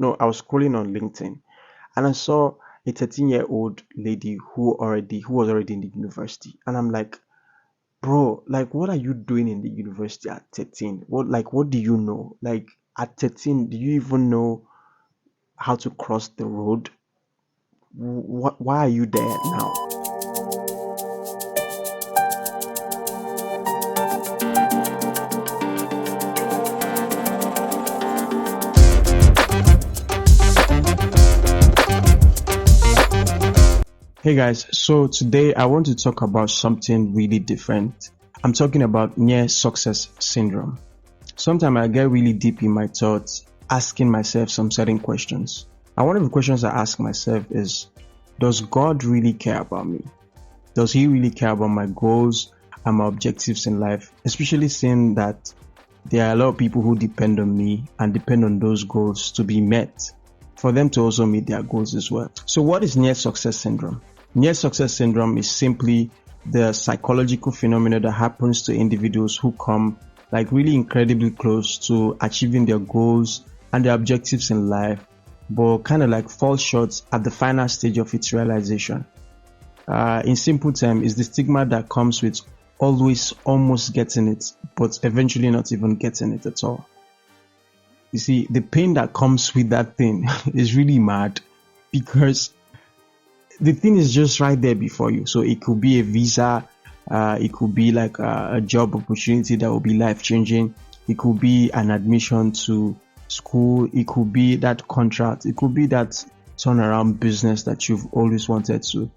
No, I was scrolling on LinkedIn and I saw a 13-year-old lady who was already in the university. And I'm like, bro, like what are you doing in the university at 13? What do you know? Like at 13, do you even know how to cross the road? Why are you there now? Hey guys, so today I want to talk about something really different. I'm talking about near success syndrome. Sometimes I get really deep in my thoughts, asking myself some certain questions. And one of the questions I ask myself is, does God really care about me? Does He really care about my goals and my objectives in life? Especially seeing that there are a lot of people who depend on me and depend on those goals to be met, for them to also meet their goals as well. So what is near success syndrome? Near success syndrome is simply the psychological phenomenon that happens to individuals who come like really incredibly close to achieving their goals and their objectives in life, but kind of like fall short at the final stage of its realization. In simple terms, is the stigma that comes with always almost getting it, but eventually not even getting it at all. You see, the pain that comes with that thing is really mad because the thing is just right there before you. So it could be a visa, it could be like a job opportunity that will be life changing, it could be an admission to school, it could be that contract, it could be that turnaround business that you've always wanted to.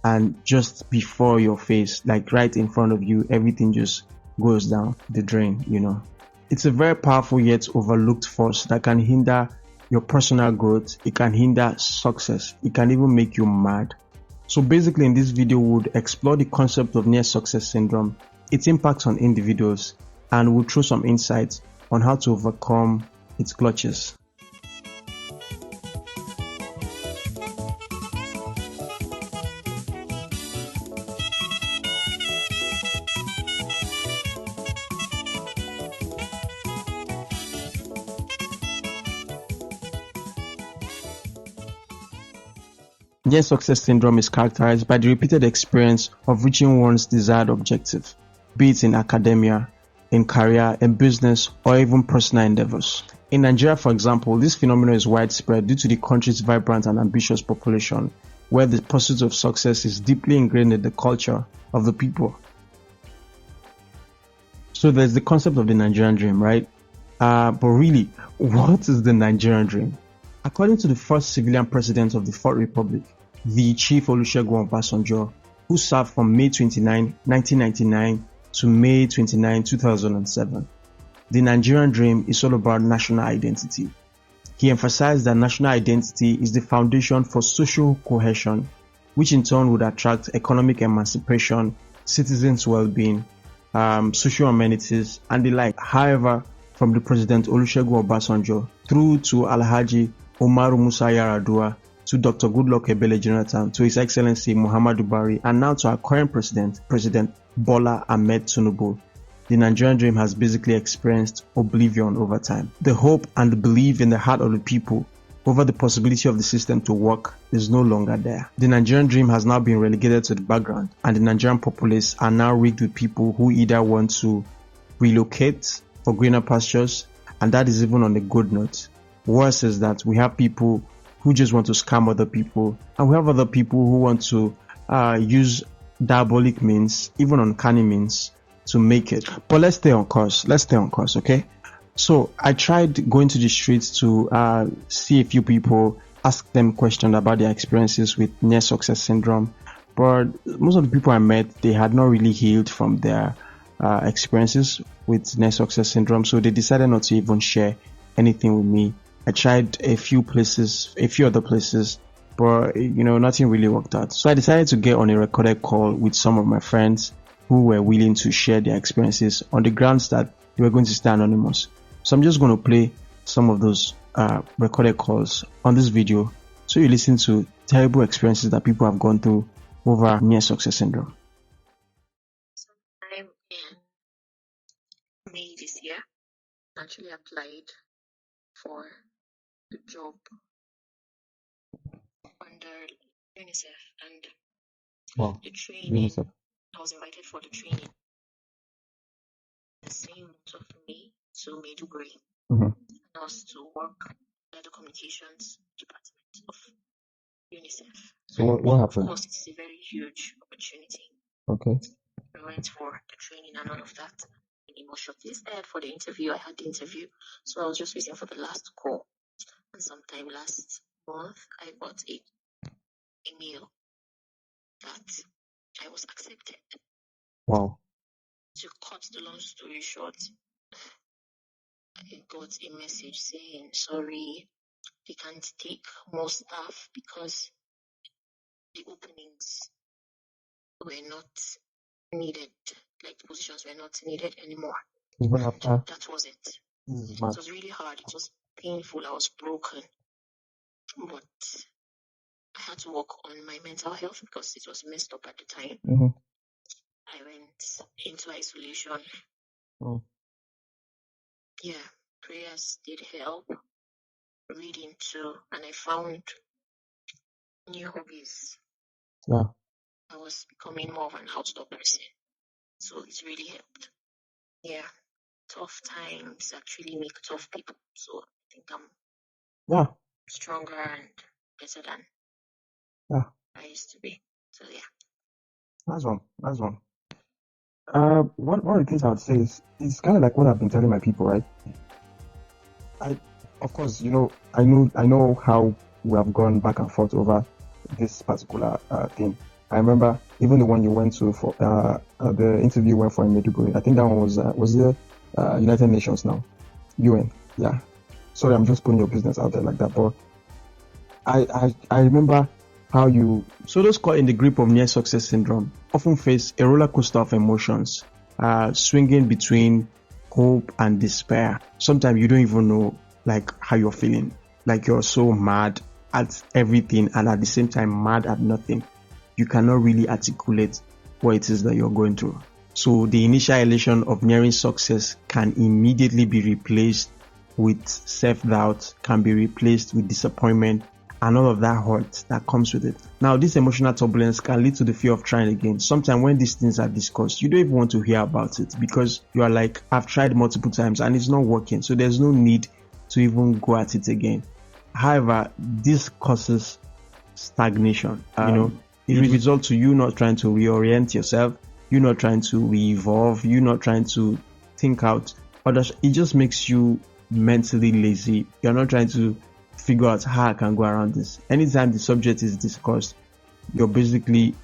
And just before your face, like right in front of you, everything just goes down the drain. It's a very powerful yet overlooked force that can hinder your personal growth. It can hinder success. It can even make you mad. So basically in this video, we would explore the concept of near success syndrome, its impact on individuals, and we'll throw some insights on how to overcome its clutches. Near success syndrome is characterized by the repeated experience of reaching one's desired objective, be it in academia, in career, in business, or even personal endeavors. In Nigeria, for example, this phenomenon is widespread due to the country's vibrant and ambitious population, where the pursuit of success is deeply ingrained in the culture of the people. So there's the concept of the Nigerian dream, right? But really, what is the Nigerian dream? According to the first civilian president of the Fourth Republic, the Chief Olusegun Obasanjo, who served from May 29, 1999 to May 29, 2007, the Nigerian dream is all about national identity. He emphasized that national identity is the foundation for social cohesion, which in turn would attract economic emancipation, citizens' well-being, social amenities, and the like. However, from the President Olusegun Obasanjo through to Alhaji Umaru Musa Yar'Adua, to Dr. Goodluck Ebele Jonathan, to His Excellency Muhammadu Buhari, and now to our current President, President Bola Ahmed Tinubu, the Nigerian dream has basically experienced oblivion over time. The hope and the belief in the heart of the people over the possibility of the system to work is no longer there. The Nigerian dream has now been relegated to the background, and the Nigerian populace are now rigged with people who either want to relocate for greener pastures, and that is even on a good note. Worse is that we have people who just want to scam other people, and we have other people who want to use diabolic means, even uncanny means, to make it. But let's stay on course. Okay? So I tried going to the streets to see a few people, ask them questions about their experiences with near success syndrome. But most of the people I met, they had not really healed from their experiences with near success syndrome, so they decided not to even share anything with me. I tried a few other places, but nothing really worked out. So I decided to get on a recorded call with some of my friends who were willing to share their experiences on the grounds that they were going to stay anonymous. So I'm just going to play some of those recorded calls on this video so you listen to terrible experiences that people have gone through over near success syndrome. Sometime in May this year, I actually applied for job under UNICEF, and Wow. the training. UNICEF. I was invited for the training the same month of May to Maiduguri. Mhm. I was to work at the communications department of UNICEF. So what Of happened? course, it's a very huge opportunity. Okay. I went for the training and all of that. I was shortlisted for the interview. I had the interview, so I was just waiting for the last call. And sometime last month, I got a email that I was accepted. Wow. To cut the long story short, I got a message saying, sorry, we can't take more staff because the openings were not needed, like the positions were not needed anymore. Even after That was it. this It was really hard. It was painful. I was broken. But I had to work on my mental health because it was messed up at the time. Mm-hmm. I went into isolation. Oh. Yeah, prayers did help, reading too, and I found new hobbies. Yeah. I was becoming more of an outdoor person, so it really helped. Yeah, tough times actually make tough people, so I think I'm stronger and better than I used to be. So yeah. That's one. One of the things I would say is it's kind of like what I've been telling my people, right? Of course, I know how we have gone back and forth over this particular thing. I remember even the one you went to for the interview you went for in Maiduguri. I think that one was the United Nations now, UN. Yeah. Sorry, I'm just putting your business out there like that, but I remember how you. So those caught in the grip of near success syndrome often face a roller coaster of emotions, swinging between hope and despair. Sometimes you don't even know like how you're feeling, like you're so mad at everything and at the same time mad at nothing. You cannot really articulate what it is that you're going through. So the initial elation of nearing success can immediately be replaced with self-doubt, can be replaced with disappointment, and all of that hurt that comes with it. Now, this emotional turbulence can lead to the fear of trying again. Sometimes when these things are discussed, you don't even want to hear about it because you are like, I've tried multiple times and it's not working. So there's no need to even go at it again. However, this causes stagnation. It results to you not trying to reorient yourself, you not trying to evolve, you not trying to think out others. It just makes you mentally lazy. You're not trying to figure out how I can go around this. Anytime the subject is discussed, you're basically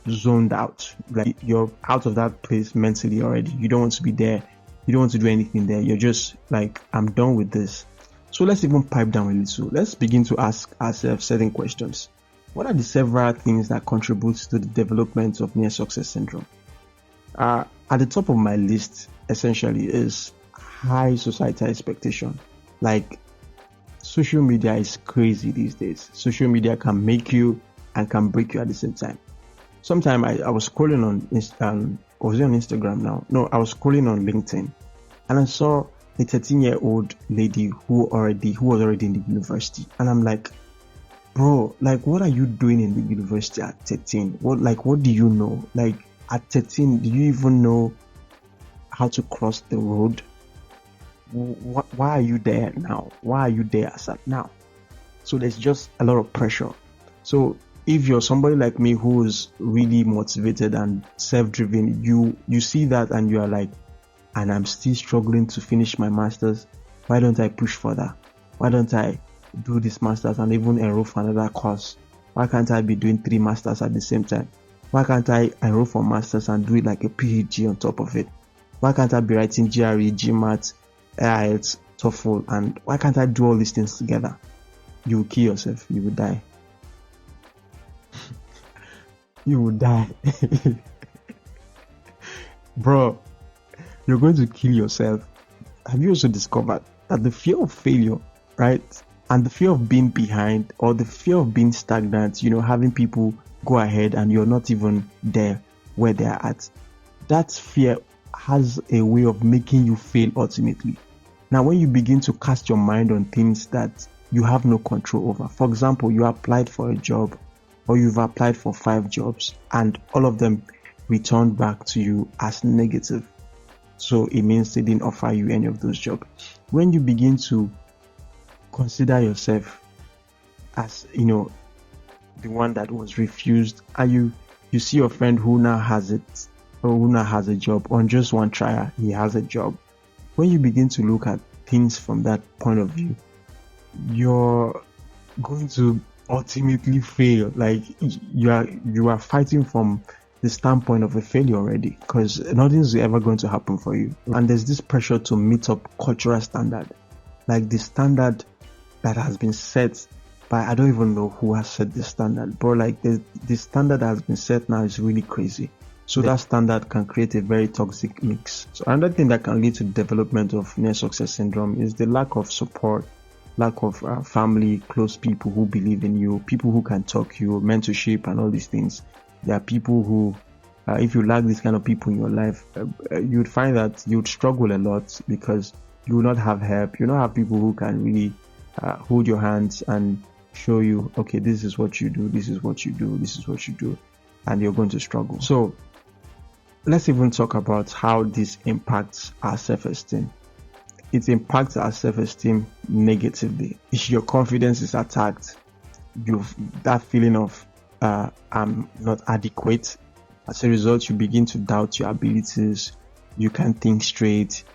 zoned out. Like you're out of that place mentally already. You don't want to be there. You don't want to do anything there. You're just like, I'm done with this. So let's even pipe down a little. Let's begin to ask ourselves certain questions. What are the several things that contribute to the development of near success syndrome? At the top of my list, essentially, is high societal expectation. Like, social media is crazy these days. Social media can make you and can break you at the same time. Sometime I was scrolling on was it on Instagram now? No, I was scrolling on LinkedIn and I saw a 13-year-old lady who was already in the university. And I'm like, bro, like what are you doing in the university at 13? What do you know? Like at 13, do you even know how to cross the road? Why are you there now? Why are you there as at now? So there's just a lot of pressure. So if you're somebody like me who is really motivated and self-driven, you see that and you are like, and I'm still struggling to finish my masters. Why don't I push further? Why don't I do this masters and even enroll for another course? Why can't I be doing 3 masters at the same time? Why can't I enroll for masters and do it like a PhD on top of it? Why can't I be writing GRE, GMAT, IELTS, TOEFL, and why can't I do all these things together? You will kill yourself. You will die. You will die. Bro, you're going to kill yourself. Have you also discovered that the fear of failure, right, and the fear of being behind or the fear of being stagnant, having people go ahead and you're not even there where they're at, that fear has a way of making you fail ultimately. Now, when you begin to cast your mind on things that you have no control over, for example, you applied for a job or you've applied for 5 jobs and all of them returned back to you as negative. So it means they didn't offer you any of those jobs. When you begin to consider yourself as, the one that was refused, and you see your friend who now has it, or who now has a job, on just one trial, he has a job. When you begin to look at things from that point of view, you're going to ultimately fail. Like you are fighting from the standpoint of a failure already, because nothing's ever going to happen for you. And there's this pressure to meet up cultural standard, like the standard that has been set by, I don't even know who has set the standard, but like the standard that has been set now is really crazy. So that standard can create a very toxic mix. So another thing that can lead to the development of near success syndrome is the lack of support, lack of family, close people who believe in you, people who can talk you, mentorship and all these things. There are people who, if you lack these kind of people in your life, you'd find that you'd struggle a lot, because you will not have help. You will not have people who can really hold your hands and show you, okay, this is what you do, this is what you do, this is what you do, and you're going to struggle. So let's even talk about how this impacts our self-esteem. It impacts our self-esteem negatively. If your confidence is attacked, that feeling of I'm not adequate. As a result, you begin to doubt your abilities. You can't think straight.